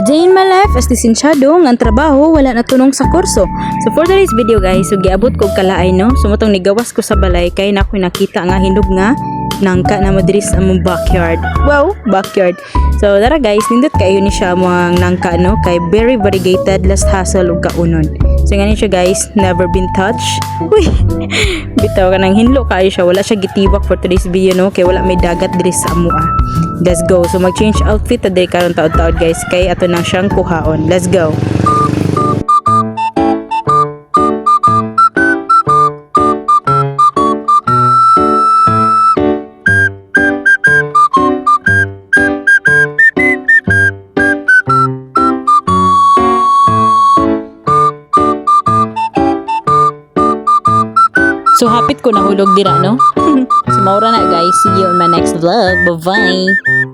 A day in my life as lisensyado ang trabaho wala na tunong sa kurso. So for today's video guys, so giabot ko kalaay no. Sumutong nigawas ko sa balay kay na ko nakita nga hinog nga nangka na madiri sa among backyard. Wow, backyard. So dara guys, nindot kayo ni siya mga nangka no kay very variegated last hassle ug kaunon. So nga siya guys, never been touched. Uy, bitaw ka nang hinlo kayo siya. Wala siya gitibak for today's video no kay wala may dagat diri sa amo ah. Let's go. So mag-change outfit today karon taod-taod guys kay ato na siyang kuhaon. Let's go. So hapit ko nahulog dira no. So maura na guys. See you on my next vlog. Bye bye.